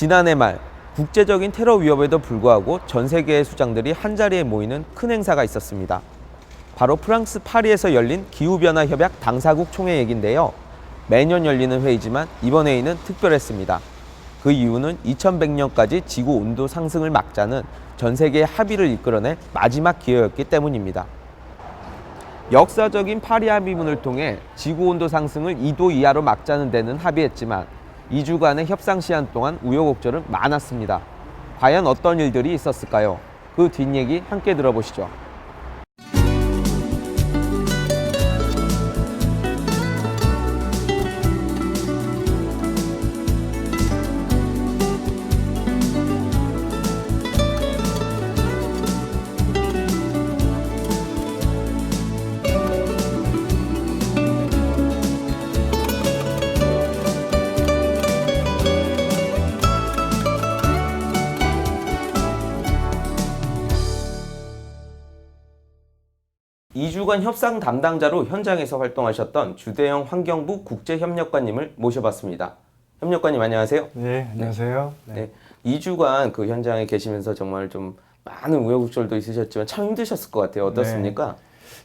지난해 말 국제적인 테러 위협에도 불구하고 전 세계의 수장들이 한자리에 모이는 큰 행사가 있었습니다. 바로 프랑스 파리에서 열린 기후변화 협약 당사국 총회 얘긴데요. 매년 열리는 회의지만 이번 회의는 특별했습니다. 그 이유는 2100년까지 지구 온도 상승을 막자는 전 세계의 합의를 이끌어낼 마지막 기회였기 때문입니다. 역사적인 파리 합의문을 통해 지구 온도 상승을 2도 이하로 막자는 데는 합의했지만 2주간의 협상 시한 동안 우여곡절은 많았습니다. 과연 어떤 일들이 있었을까요? 그 뒷얘기 함께 들어보시죠. 이 2주간 협상 담당자로 현장에서 활동하셨던 주대영 환경부 국제협력관님을 모셔봤습니다. 협력관님 안녕하세요. 네, 안녕하세요. 네. 2주간 그 현장에 계시면서 정말 좀 많은 우여곡절도 있으셨지만 참 힘드셨을 것 같아요. 어떻습니까?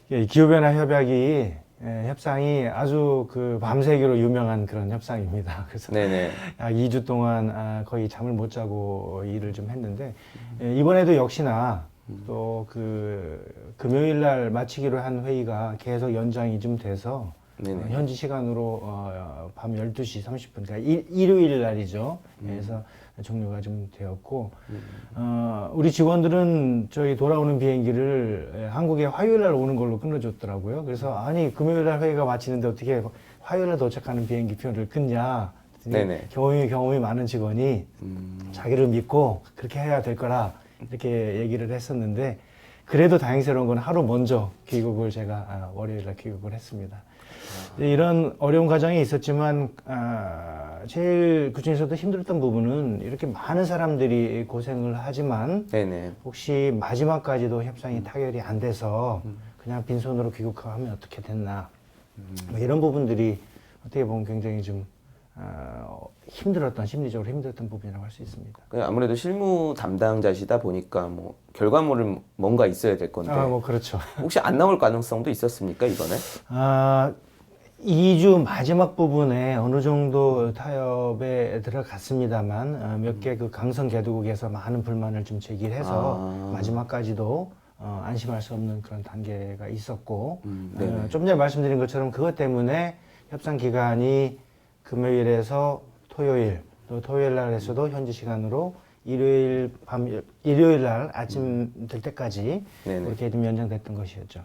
네. 기후변화 협약이 협상이 아주 그 밤새기로 유명한 그런 협상입니다. 그래서 네네. 2주 동안 거의 잠을 못 자고 일을 좀 했는데 이번에도 역시나 또 그 금요일 날 마치기로 한 회의가 계속 연장이 좀 돼서 현지 시간으로 밤 12시 30분, 그러니까 일요일 날이죠. 그래서 종료가 좀 되었고, 우리 직원들은 저희 돌아오는 비행기를 한국에 화요일 날 오는 걸로 끊어줬더라고요. 그래서 아니, 금요일 날 회의가 마치는데 어떻게 화요일 날 도착하는 비행기 표를 끊냐. 네네. 경험이 많은 직원이 자기를 믿고 그렇게 해야 될 거라 이렇게 얘기를 했었는데, 그래도 다행스러운 건 하루 먼저 귀국을 제가 월요일 날 귀국을 했습니다. 이런 어려운 과정이 있었지만 제일 그중에서도 힘들었던 부분은 이렇게 많은 사람들이 고생을 하지만 네네. 혹시 마지막까지도 협상이 타결이 안 돼서 그냥 빈손으로 귀국하면 어떻게 됐나, 뭐 이런 부분들이 어떻게 보면 굉장히 좀 심리적으로 힘들었던 부분이라고 할 수 있습니다. 아무래도 실무 담당자시다 보니까 뭐 결과물은 뭔가 있어야 될 건데. 뭐 그렇죠. 혹시 안 나올 가능성도 있었습니까, 이번에? 2주 마지막 부분에 어느 정도 타협에 들어갔습니다만 몇 개 그 강성 개도국에서 많은 불만을 좀 제기해서 마지막까지도 안심할 수 없는 그런 단계가 있었고, 좀 전에 말씀드린 것처럼 그것 때문에 협상 기간이 금요일에서 토요일, 또 토요일 날에서도 현지 시간으로 일요일 날 아침 될 때까지 그렇게 좀 연장됐던 것이었죠.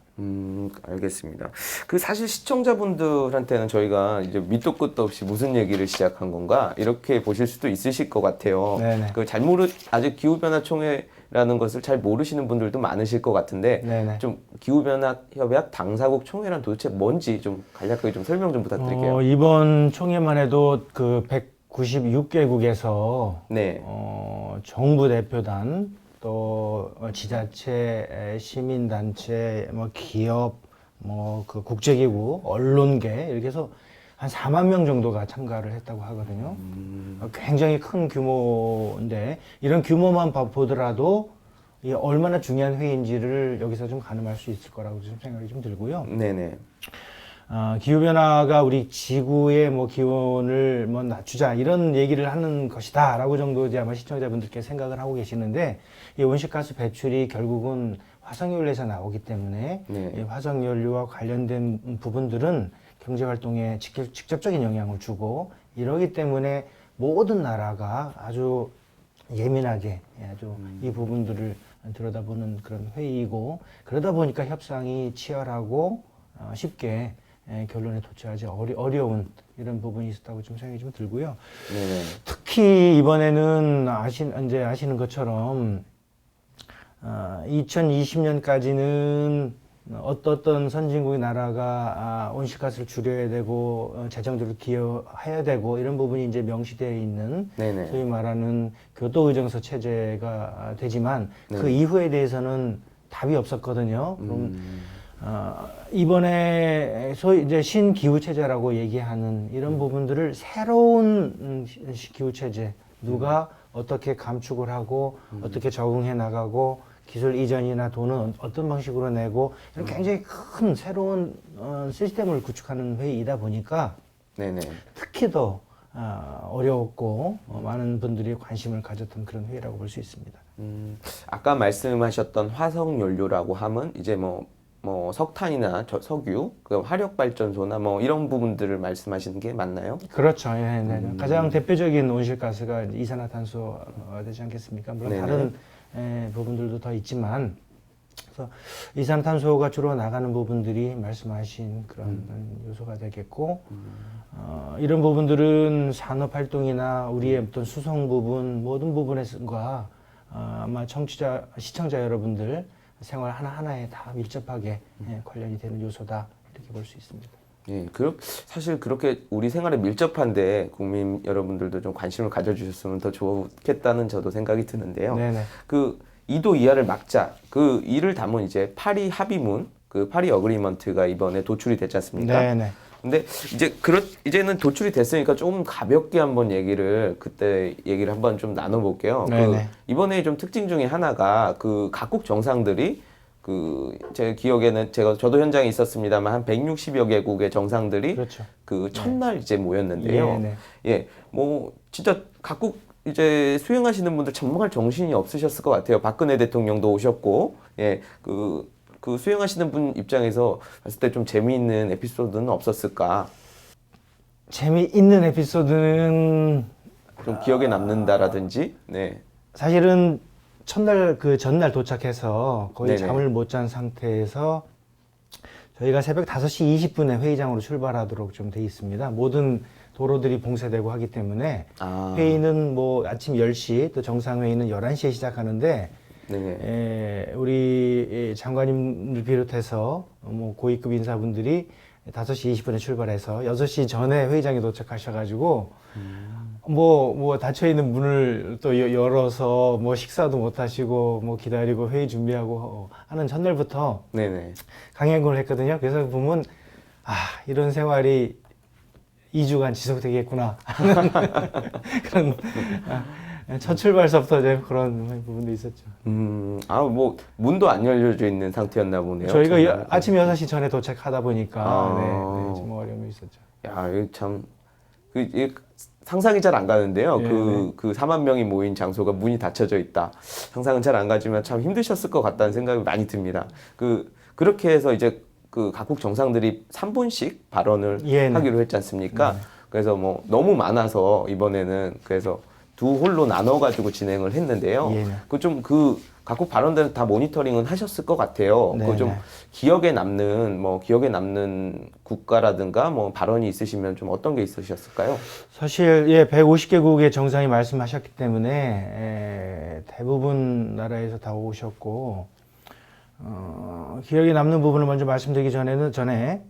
알겠습니다. 그 사실 시청자분들한테는 저희가 이제 밑도 끝도 없이 무슨 얘기를 시작한 건가 이렇게 보실 수도 있으실 것 같아요. 그 아직 기후변화 총회라는 것을 잘 모르시는 분들도 많으실 것 같은데 좀 기후변화 협약 당사국 총회란 도대체 뭔지 좀 간략하게 좀 설명 좀 부탁드릴게요. 이번 총회만 해도 그 196개국에서 정부 대표단, 또 지자체, 시민단체, 뭐 기업, 뭐 그 국제기구, 언론계 이렇게 해서 한 4만 명 정도가 참가를 했다고 하거든요. 굉장히 큰 규모인데 이런 규모만 보더라도 이게 얼마나 중요한 회의인지를 여기서 좀 가늠할 수 있을 거라고 좀 생각이 좀 들고요. 네네. 기후변화가 우리 지구의 뭐 기온을 뭐 낮추자 이런 얘기를 하는 것이다 라고 정도 이제 아마 시청자분들께 생각을 하고 계시는데, 이 온실가스 배출이 결국은 화석연료에서 나오기 때문에 이 화석연료와 관련된 부분들은 경제활동에 직접적인 영향을 주고, 이러기 때문에 모든 나라가 아주 예민하게 아주 이 부분들을 들여다보는 그런 회의이고, 그러다 보니까 협상이 치열하고 쉽게 결론에 도출하지 어려운 이런 부분이 있었다고 좀 생각이 좀 들고요. 특히 이번에는 아시는 것처럼 2020년까지는 어떤 선진국의 나라가 온실가스를 줄여야 되고 재정적으로 기여해야 되고 이런 부분이 이제 명시되어 있는 소위 말하는 교토의정서 체제가 되지만 그 이후에 대해서는 답이 없었거든요. 그럼 이번에 소위 이제 신기후 체제라고 얘기하는 이런 부분들을 새로운 기후 체제, 누가 어떻게 감축을 하고 어떻게 적응해 나가고 기술 이전이나 돈은 어떤 방식으로 내고 이런 굉장히 큰 새로운 시스템을 구축하는 회의이다 보니까 네네. 특히 더 어려웠고 많은 분들이 관심을 가졌던 그런 회의라고 볼 수 있습니다. 아까 말씀하셨던 화석 연료라고 하면 이제 뭐 석탄이나 석유, 그 화력 발전소나 뭐 이런 부분들을 말씀하시는 게 맞나요? 그렇죠. 예, 네. 가장 대표적인 온실가스가 이산화탄소 되지 않겠습니까? 물론 네네. 다른 부분들도 더 있지만, 그래서 이산화탄소가 주로 나가는 부분들이 말씀하신 그런 요소가 되겠고, 이런 부분들은 산업 활동이나 우리의 어떤 수송 부분 모든 부분과 아마 시청자 여러분들 생활 하나하나에 다 밀접하게 관련이 되는 요소다 이렇게 볼 수 있습니다. 예, 사실 그렇게 우리 생활에 밀접한데 국민 여러분들도 좀 관심을 가져주셨으면 더 좋겠다는 저도 생각이 드는데요. 네네. 그 2도 이하를 막자, 그 이를 담은 이제 파리 합의문, 그 파리 어그리먼트가 이번에 도출이 됐지 않습니까? 네네. 근데 이제는 도출이 됐으니까 조금 가볍게 한번 그때 얘기를 한번 좀 나눠볼게요. 네네. 이번에 좀 특징 중에 하나가 그 각국 정상들이 제 기억에는 저도 현장에 있었습니다만 한 160여 개국의 정상들이 그렇죠. 그 첫날 이제 모였는데요. 네네. 예, 뭐 진짜 각국 이제 수행하시는 분들 정말 정신이 없으셨을 것 같아요. 박근혜 대통령도 오셨고, 예, 그 수행하시는 분 입장에서 봤을 때 좀 재미있는 에피소드는 없었을까? 재미있는 에피소드는 좀 기억에 남는다라든지, 네. 사실은 첫날 그 전날 도착해서 거의 네네. 잠을 못 잔 상태에서 저희가 새벽 5시 20분에 회의장으로 출발하도록 좀 돼 있습니다. 모든 도로들이 봉쇄되고 하기 때문에 회의는 뭐 아침 10시 또 정상회의는 11시에 시작하는데 네네. 우리 장관님을 비롯해서 뭐 고위급 인사분들이 5시 20분에 출발해서 6시 전에 회의장에 도착하셔가지고 뭐 닫혀있는 문을 또 열어서 뭐 식사도 못 하시고 뭐 기다리고 회의 준비하고 하는 전날부터 네네. 강행군을 했거든요. 그래서 보면 이런 생활이 2주간 지속되겠구나 하는 그런 첫 출발서부터 이제 그런 부분도 있었죠. 뭐 문도 안 열려져 있는 상태였나 보네요. 저희가 아침 6시 전에 도착하다 보니까 네, 좀 어려움이 있었죠. 야, 이거 참 상상이 잘 안 가는데요. 네, 그 4만 명이 모인 장소가 문이 닫혀져 있다. 상상은 잘 안 가지만 참 힘드셨을 것 같다는 생각이 많이 듭니다. 그렇게 해서 이제 그 각국 정상들이 3분씩 발언을 하기로 했지 않습니까? 그래서 뭐 너무 많아서 이번에는 그래서 두 홀로 나눠가지고 진행을 했는데요. 그 각국 발언들은 다 모니터링은 하셨을 것 같아요. 그 좀 기억에 남는 국가라든가 뭐 발언이 있으시면 좀 어떤 게 있으셨을까요? 사실 150개국의 정상이 말씀하셨기 때문에 대부분 나라에서 다 오셨고 기억에 남는 부분을 먼저 말씀드리기 전에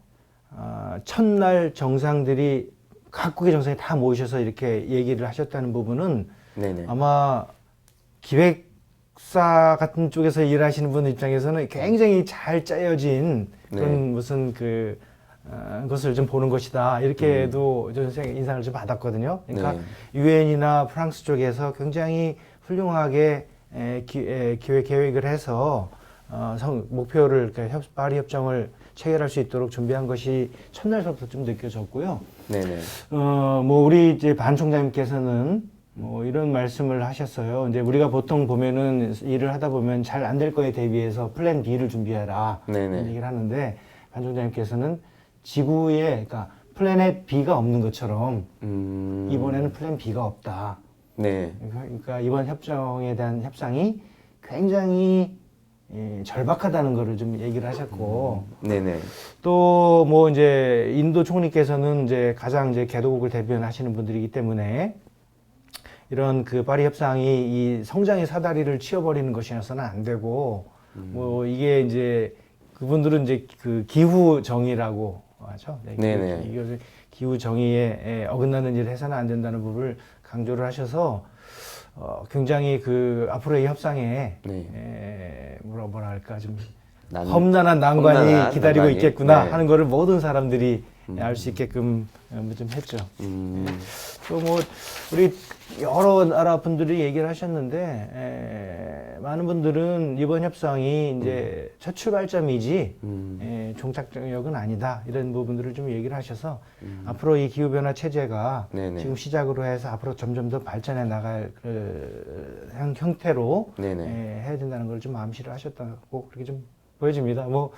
첫날 정상들이 각국의 정상이 다 모이셔서 이렇게 얘기를 하셨다는 부분은 네네. 아마 기획사 같은 쪽에서 일하시는 분 입장에서는 굉장히 잘 짜여진 그런 무슨 것을 좀 보는 것이다 이렇게도 저는 인상을 좀 받았거든요. 그러니까 유엔이나 프랑스 쪽에서 굉장히 훌륭하게 기획 계획을 해서 목표를 파리 협정을 체결할 수 있도록 준비한 것이 첫날부터 좀 느껴졌고요. 네네. 뭐 우리 이제 반 총장님께서는 뭐 이런 말씀을 하셨어요. 이제 우리가 보통 보면은 일을 하다 보면 잘 안 될 거에 대비해서 플랜 B를 준비해라. 이런 얘기를 하는데 반 총장님께서는 지구에 그러니까 플랜에 B가 없는 것처럼 이번에는 플랜 B가 없다. 네. 그러니까 이번 협정에 대한 협상이 굉장히 절박하다는 거를 좀 얘기를 하셨고, 네네. 또 뭐 이제 인도 총리께서는 이제 가장 이제 개도국을 대변하시는 분들이기 때문에 이런 그 파리 협상이 이 성장의 사다리를 치워버리는 것이어서는 안 되고, 뭐 이게 이제 그분들은 이제 그 기후 정의라고 하죠. 네네. 이것을 기후 정의에 어긋나는 일을 해서는 안 된다는 부분을 강조를 하셔서. 굉장히 그 앞으로의 협상에 뭐라 할까 좀 험난한 난관이 기다리고 있겠구나 하는 거를 모든 사람들이 알 수 있게끔 좀 했죠. 또 뭐 우리 여러 나라 분들이 얘기를 하셨는데 많은 분들은 이번 협상이 이제 첫 출발점이지 종착역은 아니다 이런 부분들을 좀 얘기를 하셔서 앞으로 이 기후 변화 체제가 네네. 지금 시작으로 해서 앞으로 점점 더 발전해 나갈 그 형태로 네네. 해야 된다는 걸 좀 암시를 하셨다고 그렇게 좀 보여집니다. 뭐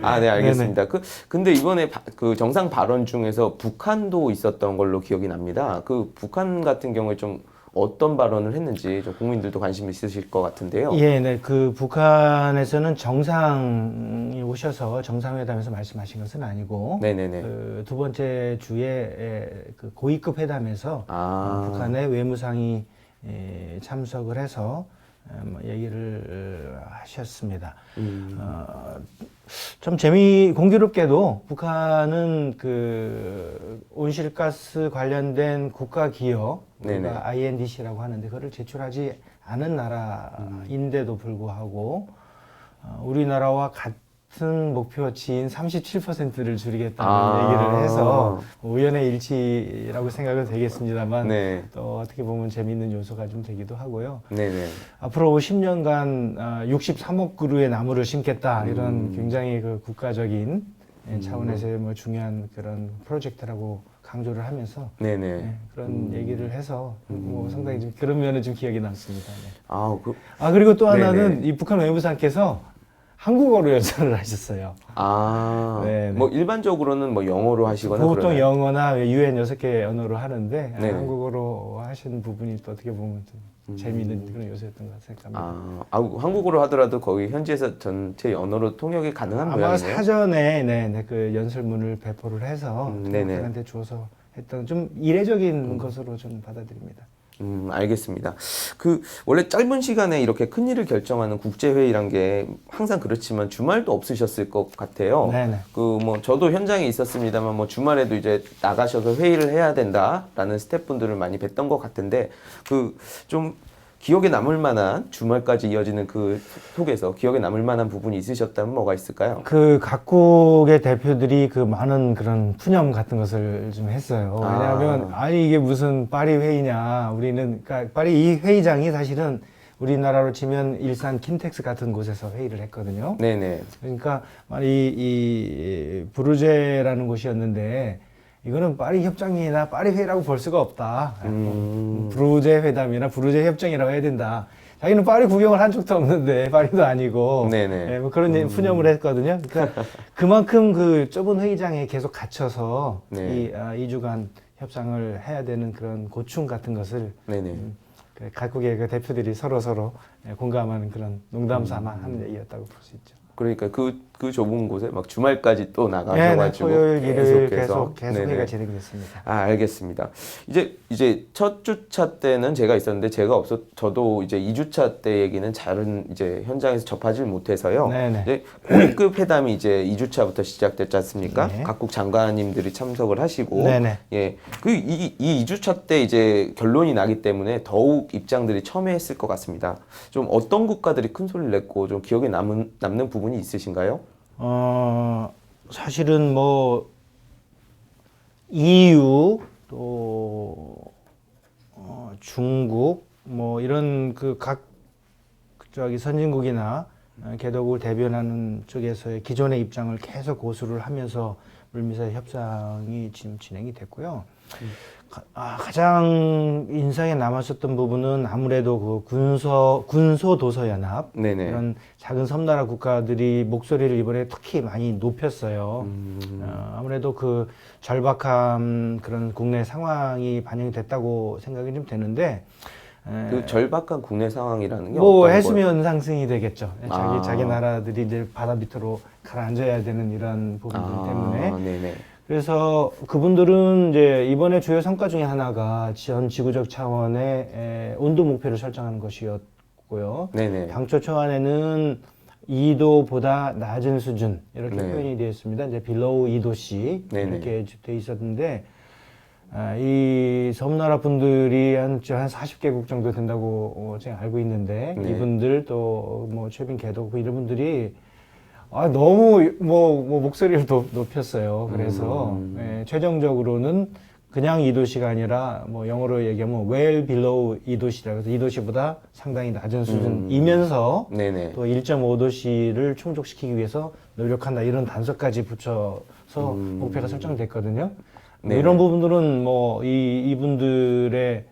아, 네, 알겠습니다. 근데 이번에 그 정상 발언 중에서 북한도 있었던 걸로 기억이 납니다. 그 북한 같은 경우에 좀 어떤 발언을 했는지 좀 국민들도 관심 있으실 것 같은데요. 예, 네. 그 북한에서는 정상이 오셔서 정상회담에서 말씀하신 것은 아니고 네네네. 그 두 번째 주에 그 고위급 회담에서 북한의 외무상이 참석을 해서 뭐 얘기를 하셨습니다. 좀 공교롭게도 북한은 그 온실가스 관련된 국가 기업, 우리가 INDC라고 하는데 그거를 제출하지 않은 나라인데도 불구하고 우리나라와 같은 목표치인 37%를 줄이겠다는 얘기를 해서 우연의 일치라고 생각은 되겠습니다만 네. 또 어떻게 보면 재미있는 요소가 좀 되기도 하고요. 네네. 앞으로 10년간 63억 그루의 나무를 심겠다 이런 굉장히 그 국가적인 차원에서의 뭐 중요한 그런 프로젝트라고 강조를 하면서 네네. 그런 얘기를 해서 뭐 상당히 좀 그런 면은 좀 기억이 남습니다. 네. 그리고 또 하나는 이 북한 외무상께서 한국어로 연설을 하셨어요. 뭐 일반적으로는 뭐 영어로 하시거나 보통 그러나요? 영어나 UN 6개 언어로 하는데 네네. 한국어로 하신 부분이 또 어떻게 보면 좀 재미있는 그런 요소였던 것 생각합니다. 한국어로 하더라도 거기 현지에서 전체 언어로 통역이 가능한 아마 모양이네요. 사전에 그 연설문을 배포를 해서 북한한테 줘서 했던 좀 이례적인 것으로 저는 받아들입니다. 알겠습니다. 원래 짧은 시간에 이렇게 큰 일을 결정하는 국제회의란 게 항상 그렇지만 주말도 없으셨을 것 같아요. 네네. 뭐 저도 현장에 있었습니다만 뭐 주말에도 이제 나가셔서 회의를 해야 된다라는 스태프분들을 많이 뵀던 것 같은데 좀 기억에 남을 만한 주말까지 이어지는 그 속에서 기억에 남을 만한 부분이 있으셨다면 뭐가 있을까요? 그 각국의 대표들이 그 많은 그런 푸념 같은 것을 좀 했어요. 왜냐하면 이게 무슨 파리 회의냐. 그러니까 파리 이 회의장이 사실은 우리나라로 치면 일산 킨텍스 같은 곳에서 회의를 했거든요. 네네. 그러니까 이 부르제라는 곳이었는데 이거는 파리 협정이나 파리 회의라고 볼 수가 없다. 부르제 회담이나 부르제 협정이라고 해야 된다. 자기는 파리 구경을 한 적도 없는데 파리도 아니고 네네. 뭐 그런 푸념을 했거든요. 그러니까 그만큼 그 좁은 회의장에 계속 갇혀서 네. 2주간 협상을 해야 되는 그런 고충 같은 것을 네네. 각국의 그 대표들이 서로 공감하는 그런 농담 삼아 하는 얘기였다고 볼 수 있죠. 그러니까 그 좁은 곳에 막 주말까지 또 나가셔가지고 토요일, 일요일 계속 네네. 회의가 진행이 됐습니다. 알겠습니다. 이제 첫 주차 때는 제가 있었는데 저도 이제 2주차 때 얘기는 잘은 이제 현장에서 접하지 못해서요. 네네. 이제 고위급 회담이 이제 2주차부터 시작됐지 않습니까? 네. 각국 장관님들이 참석을 하시고, 네네. 예, 이 2주차 때 이제 결론이 나기 때문에 더욱 입장들이 첨예했을 것 같습니다. 좀 어떤 국가들이 큰 소리를 냈고 좀 기억에 남는 부분이 있으신가요? 사실은 뭐 EU 또 중국 뭐 이런 그 각 선진국이나 개도국을 대변하는 쪽에서의 기존의 입장을 계속 고수를 하면서 물미사일 협상이 지금 진행이 됐고요. 가장 인상에 남았었던 부분은 아무래도 그 군소도서연합 네네. 이런 작은 섬나라 국가들이 목소리를 이번에 특히 많이 높였어요. 아무래도 그 절박한 그런 국내 상황이 반영이 됐다고 생각이 좀 되는데 그 절박한 국내 상황이라는 게 뭐 어떤 해수면 상승이 되겠죠. 자기 나라들이 이제 바다 밑으로 가라앉아야 되는 이런 부분들 때문에. 네네. 그래서 그분들은 이제 이번에 주요 성과 중에 하나가 전 지구적 차원의 온도 목표를 설정하는 것이었고요. 네네. 당초 초안에는 2도보다 낮은 수준 이렇게 네. 표현이 되어 있습니다. 이제 below 2도씨 네네. 이렇게 되어 있었는데 이 섬나라 분들이 한 40개국 정도 된다고 제가 알고 있는데 네. 이분들 또 뭐 최빈 개독 이런 분들이 너무 목소리를 높였어요. 그래서 최종적으로는 그냥 2도시가 아니라 영어로 얘기하면 well below 2도시라고 해서 2도시보다 상당히 낮은 수준이면서 네네. 또 1.5도시를 충족시키기 위해서 노력한다 이런 단서까지 붙여서 목표가 설정됐거든요. 이런 부분들은 이분들의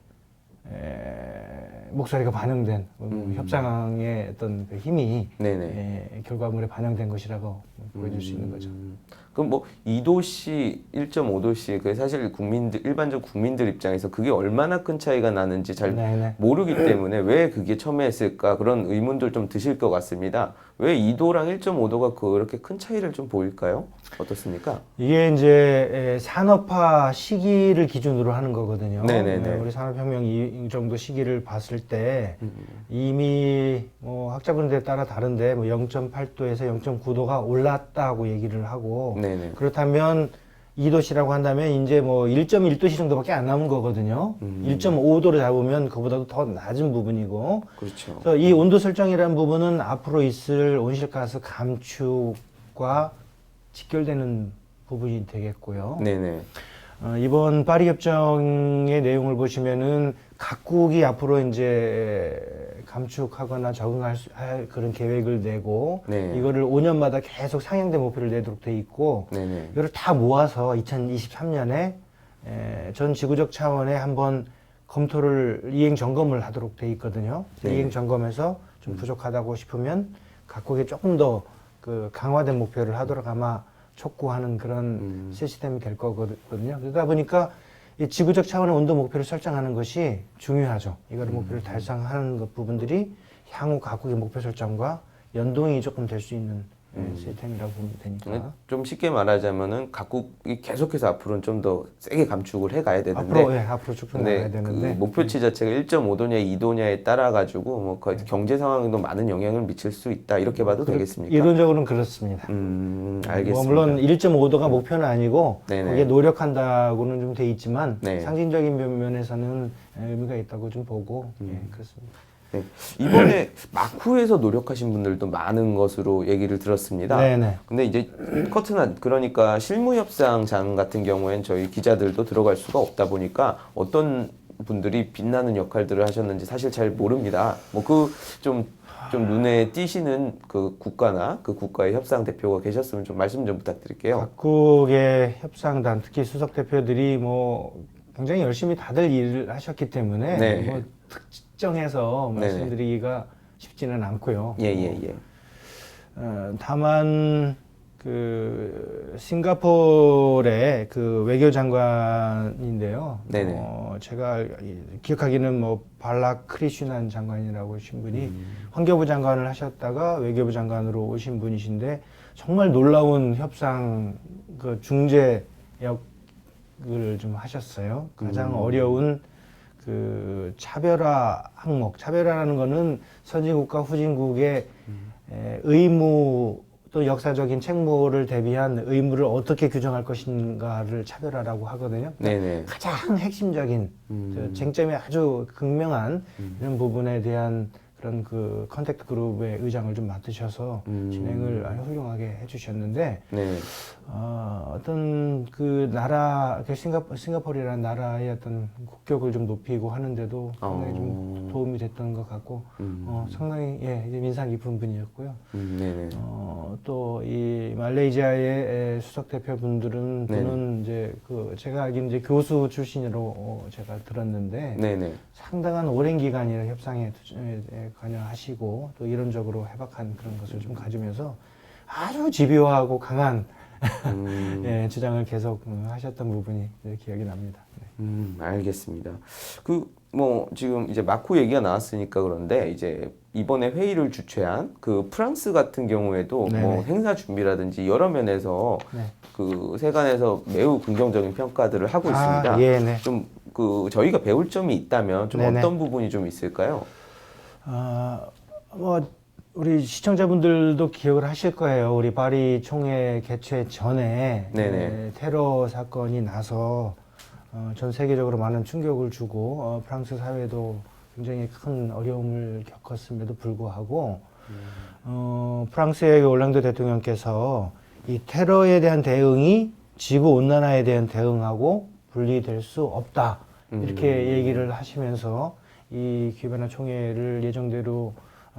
목소리가 반영된 협상의 어떤 그 힘이 결과물에 반영된 것이라고 보여줄 수 있는 거죠. 그럼 2도시, 1.5도시, 그 사실 일반적 국민들 입장에서 그게 얼마나 큰 차이가 나는지 잘 모르기 때문에 왜 그게 첨예했을까 그런 의문들 좀 드실 것 같습니다. 왜 2도랑 1.5도가 그렇게 큰 차이를 좀 보일까요? 어떻습니까? 이게 이제 산업화 시기를 기준으로 하는 거거든요. 네네네. 우리 산업혁명 이 정도 시기를 봤을 때 이미 학자분들에 따라 다른데 0.8도에서 0.9도가 올랐다고 얘기를 하고 네네. 그렇다면 2도시라고 한다면 이제 1.1도시 정도밖에 안 남은 거거든요. 1.5도로 잡으면 그보다도 더 낮은 부분이고. 그렇죠. 그래서 이 온도 설정이라는 부분은 앞으로 있을 온실가스 감축과 직결되는 부분이 되겠고요. 네네. 이번 파리 협정의 내용을 보시면은 각국이 앞으로 이제 감축하거나 적응할 그런 계획을 내고 이거를 5년마다 계속 상향된 목표를 내도록 돼 있고 이거를 다 모아서 2023년에 전 지구적 차원에 한번 검토를 이행 점검을 하도록 돼 있거든요. 이행 점검에서 좀 부족하다고 싶으면 각국이 조금 더 그 강화된 목표를 하도록 아마 촉구하는 그런 시스템이 될 거거든요. 그러다 보니까 이 지구적 차원의 온도 목표를 설정하는 것이 중요하죠. 이거를 목표를 달성하는 것 부분들이 향후 각국의 목표 설정과 연동이 조금 될 수 있는 시스템이라고 보면 되니까. 좀 쉽게 말하자면은 각국이 계속해서 앞으로는 좀 더 세게 감축을 해 가야 되는데 앞으로 쭉 나가야 되는데 그 목표치 자체가 1.5도냐 2도냐에 따라 가지고 경제 상황에도 많은 영향을 미칠 수 있다 이렇게 봐도 되겠습니까? 이론적으로는 그렇습니다. 알겠습니다. 물론 1.5도가 목표는 아니고 네네. 거기에 노력한다고는 좀 돼 있지만 네. 상징적인 면에서는 의미가 있다고 좀 보고 그렇습니다. 네. 이번에 마쿠에서 노력하신 분들도 많은 것으로 얘기를 들었습니다. 네네. 근데 이제 커트나 그러니까 실무협상장 같은 경우엔 저희 기자들도 들어갈 수가 없다 보니까 어떤 분들이 빛나는 역할들을 하셨는지 사실 잘 모릅니다. 좀 눈에 띄시는 그 국가나 그 국가의 협상 대표가 계셨으면 좀 말씀 좀 부탁드릴게요. 각국의 협상단, 특히 수석 대표들이 굉장히 열심히 다들 일을 하셨기 때문에 특정해서 말씀드리기가 쉽지는 않고요. 다만 그 싱가포르의 그 외교장관인데요. 제가 기억하기는 발락 크리슈난 장관이라고 하신 분이 환경부 장관을 하셨다가 외교부 장관으로 오신 분이신데 정말 놀라운 협상 그 중재 역을 좀 하셨어요. 가장 어려운 그 차별화 항목, 차별화라는 거는 선진국과 후진국의 의무 또 역사적인 책무를 대비한 의무를 어떻게 규정할 것인가를 차별화라고 하거든요. 가장 핵심적인 쟁점이 아주 극명한 이런 부분에 대한 그런 그 컨택트 그룹의 의장을 좀 맡으셔서 진행을 아주 훌륭하게 해주셨는데 어떤 그 나라 싱가포르라는 나라의 어떤 국격을 좀 높이고 하는데도 상당히 좀 도움이 됐던 것 같고 상당히 이제 인상 깊은 분이었고요. 또 이 말레이시아의 수석 대표분들은 분은 이제 그 제가 알기는 이제 교수 출신으로 제가 들었는데 상당한 오랜 기간이나 협상에 관여하시고 또 이론적으로 해박한 그런 것을 좀 가지면서 아주 집요하고 강한 주장을 계속 하셨던 부분이 기억이 납니다. 알겠습니다. 지금 이제 마쿠 얘기가 나왔으니까 그런데 이제 이번에 회의를 주최한 그 프랑스 같은 경우에도 행사 준비라든지 여러 면에서 그 세간에서 매우 긍정적인 평가들을 하고 있습니다. 좀 그 저희가 배울 점이 있다면 좀 어떤 부분이 좀 있을까요? 우리 시청자분들도 기억을 하실 거예요. 우리 파리 총회 개최 전에 테러 사건이 나서 전 세계적으로 많은 충격을 주고 프랑스 사회도 굉장히 큰 어려움을 겪었음에도 불구하고 프랑스의 올랑드 대통령께서 이 테러에 대한 대응이 지구 온난화에 대한 대응하고 분리될 수 없다. 이렇게 얘기를 하시면서 이 기후변화 총회를 예정대로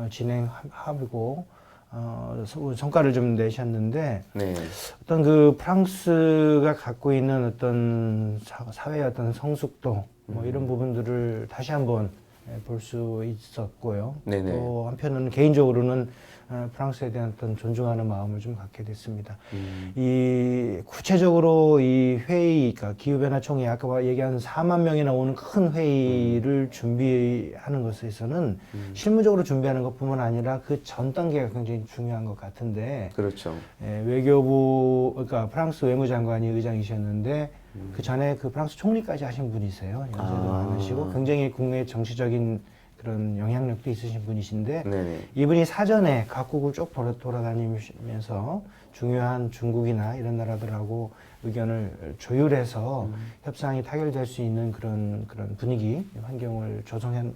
진행하고 성과를 좀 내셨는데 네. 어떤 그 프랑스가 갖고 있는 어떤 사회의 어떤 성숙도 뭐 이런 부분들을 다시 한번 볼 수 있었고요. 네네. 또 한편으로는 개인적으로는 프랑스에 대한 어떤 존중하는 마음을 좀 갖게 됐습니다. 이 구체적으로 이 회의, 그러니까 기후변화 총회 아까 얘기한 4만 명이나 오는 큰 회의를 준비하는 것에 있어서는 실무적으로 준비하는 것뿐만 아니라 그 전 단계가 굉장히 중요한 것 같은데 그렇죠. 외교부, 그러니까 프랑스 외무장관이 의장이셨는데 그 전에 그 프랑스 총리까지 하신 분이세요. 연세도 많으시고 굉장히 국내 정치적인 그런 영향력도 있으신 분이신데 네네. 이분이 사전에 각국을 쭉 돌아다니면서 중요한 중국이나 이런 나라들하고 의견을 조율해서 협상이 타결될 수 있는 그런 분위기, 환경을 조성한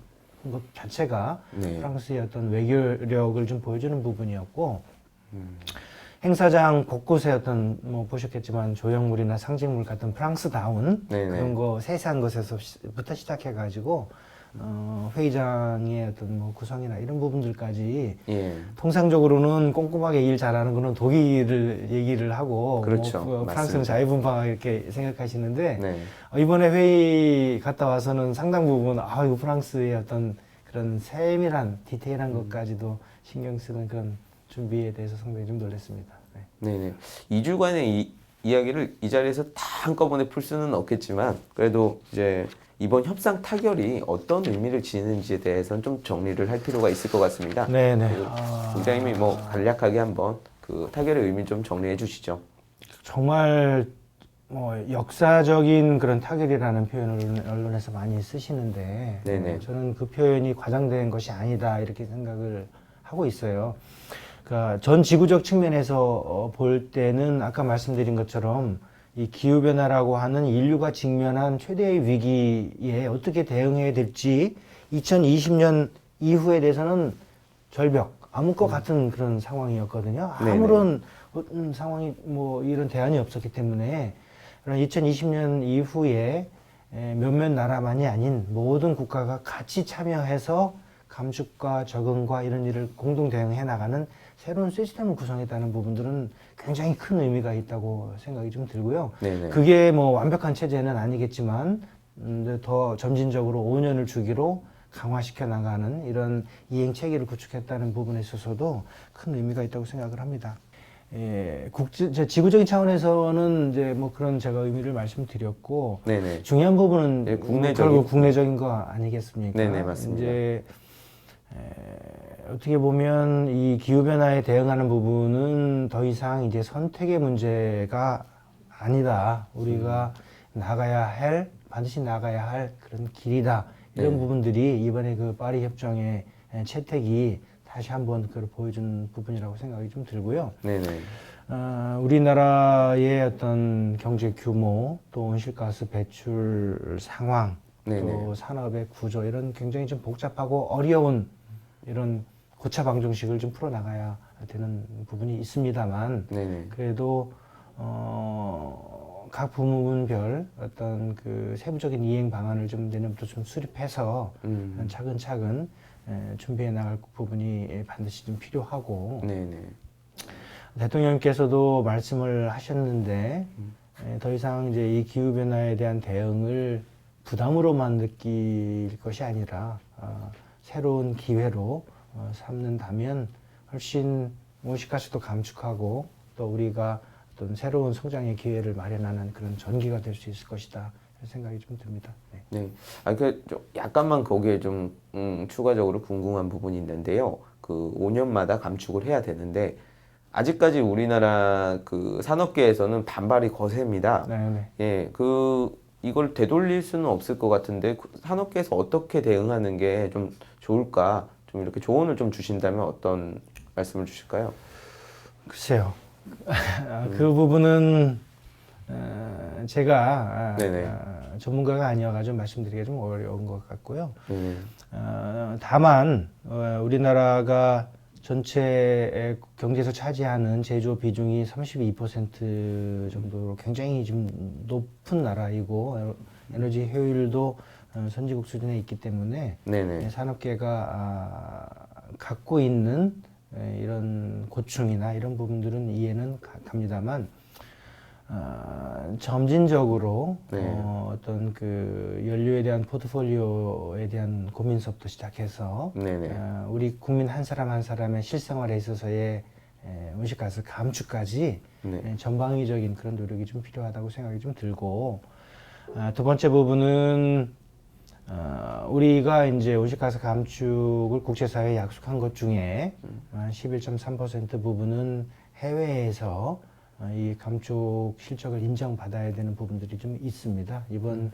것 자체가 네. 프랑스의 어떤 외교력을 좀 보여주는 부분이었고 행사장 곳곳에 어떤 뭐 보셨겠지만 조형물이나 상징물 같은 프랑스다운 네네. 그런 거 세세한 것에서부터 시작해가지고 회의장의 어떤 뭐 구성이나 이런 부분들까지 예. 통상적으로는 꼼꼼하게 일 잘하는 거는 독일을 얘기를 하고 그렇죠. 뭐 프랑스는 맞습니다. 자유분방 이렇게 생각하시는데 네. 이번에 회의 갔다 와서는 상당 부분 이거 프랑스의 어떤 그런 세밀한 디테일한 것까지도 신경 쓰는 그런 준비에 대해서 상당히 좀 놀랐습니다. 네. 네네. 2주간의 이야기를 이 자리에서 다 한꺼번에 풀 수는 없겠지만 그래도 이제 이번 협상 타결이 어떤 의미를 지니는지에 대해서는 좀 정리를 할 필요가 있을 것 같습니다. 네네. 부장님이 뭐 간략하게 한번 그 타결의 의미 좀 정리해 주시죠. 정말 뭐 역사적인 그런 타결이라는 표현을 언론에서 많이 쓰시는데 네네. 저는 그 표현이 과장된 것이 아니다 이렇게 생각을 하고 있어요. 그러니까 전 지구적 측면에서 볼 때는 아까 말씀드린 것처럼 이 기후변화라고 하는 인류가 직면한 최대의 위기에 어떻게 대응해야 될지 2020년 이후에 대해서는 절벽, 암흑 것 같은 그런 상황이었거든요. 아무런 상황이 뭐 이런 대안이 없었기 때문에 2020년 이후에 몇몇 나라만이 아닌 모든 국가가 같이 참여해서 감축과 적응과 이런 일을 공동 대응해 나가는 새로운 시스템을 구성했다는 부분들은 굉장히 큰 의미가 있다고 생각이 좀 들고요. 네네. 그게 뭐 완벽한 체제는 아니겠지만 더 점진적으로 5년을 주기로 강화시켜 나가는 이런 이행 체계를 구축했다는 부분에 있어서도 큰 의미가 있다고 생각을 합니다. 지구적인 차원에서는 이제 뭐 그런 제가 의미를 말씀드렸고 네네. 중요한 부분은 네, 국내적인. 결국 국내적인 거 아니겠습니까? 네네, 맞습니다. 이제 어떻게 보면 이 기후변화에 대응하는 부분은 더 이상 이제 선택의 문제가 아니다. 우리가 반드시 나가야 할 그런 길이다. 이런 부분들이 이번에 그 파리 협정의 채택이 다시 한번 그걸 보여준 부분이라고 생각이 좀 들고요. 네네. 우리나라의 어떤 경제 규모, 또 온실가스 배출 상황, 네네. 또 산업의 구조 이런 굉장히 좀 복잡하고 어려운 이런 고차 방정식을 좀 풀어나가야 되는 부분이 있습니다만 네네. 그래도 각 부문별 어떤 그 세부적인 이행 방안을 좀 내년부터 좀 수립해서 차근차근 준비해 나갈 부분이 반드시 좀 필요하고 네네. 대통령께서도 말씀을 하셨는데 더 이상 이제 이 기후 변화에 대한 대응을 부담으로만 느낄 것이 아니라 새로운 기회로 삼는다면 훨씬 온실가스도 감축하고 또 우리가 어떤 새로운 성장의 기회를 마련하는 그런 전기가 될 수 있을 것이다. 이런 생각이 좀 듭니다. 네. 네. 좀 약간만 거기에 좀 추가적으로 궁금한 부분이 있는데요. 그 5년마다 감축을 해야 되는데 아직까지 우리나라 그 산업계에서는 반발이 거셉니다. 네. 예, 이걸 되돌릴 수는 없을 것 같은데 산업계에서 어떻게 대응하는 게 좀 좋을까? 좀 이렇게 조언을 좀 주신다면 어떤 말씀을 주실까요? 글쎄요. 그 부분은 제가 네네. 전문가가 아니어가지고 말씀드리기가 좀 어려운 것 같고요. 다만 우리나라가 전체 경제에서 차지하는 제조업 비중이 32% 정도로 굉장히 좀 높은 나라이고 에너지 효율도 선진국 수준에 있기 때문에 네네. 산업계가 갖고 있는 이런 고충이나 이런 부분들은 이해는 갑니다만 점진적으로 네. 어떤 그 연료에 대한 포트폴리오에 대한 고민서부터 시작해서 네네. 우리 국민 한 사람 한 사람의 실생활에 있어서의 온실가스 감축까지 네. 전방위적인 그런 노력이 좀 필요하다고 생각이 좀 들고, 두 번째 부분은 우리가 이제 온실가스 감축을 국제사회에 약속한 것 중에 한 11.3% 부분은 해외에서 이 감축 실적을 인정받아야 되는 부분들이 좀 있습니다. 이번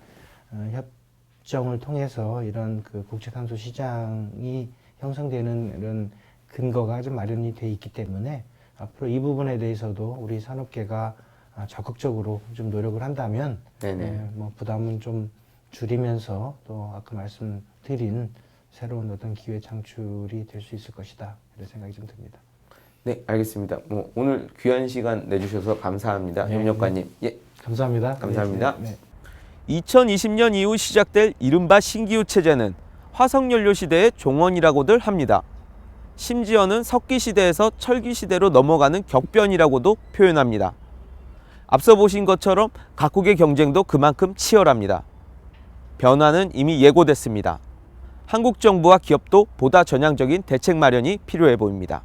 협정을 통해서 이런 그 국제탄소 시장이 형성되는 이런 근거가 좀 마련이 돼 있기 때문에 앞으로 이 부분에 대해서도 우리 산업계가 적극적으로 좀 노력을 한다면 뭐 부담은 좀 줄이면서 또 아까 말씀드린 새로운 어떤 기회 창출이 될 수 있을 것이다, 이런 생각이 좀 듭니다. 네, 알겠습니다. 뭐 오늘 귀한 시간 내주셔서 감사합니다, 네, 협력관님. 예, 감사합니다. 감사합니다. 네. 2020년 이후 시작될 이른바 신기후 체제는 화석연료 시대의 종언이라고들 합니다. 심지어는 석기 시대에서 철기 시대로 넘어가는 격변이라고도 표현합니다. 앞서 보신 것처럼 각국의 경쟁도 그만큼 치열합니다. 변화는 이미 예고됐습니다. 한국 정부와 기업도 보다 전향적인 대책 마련이 필요해 보입니다.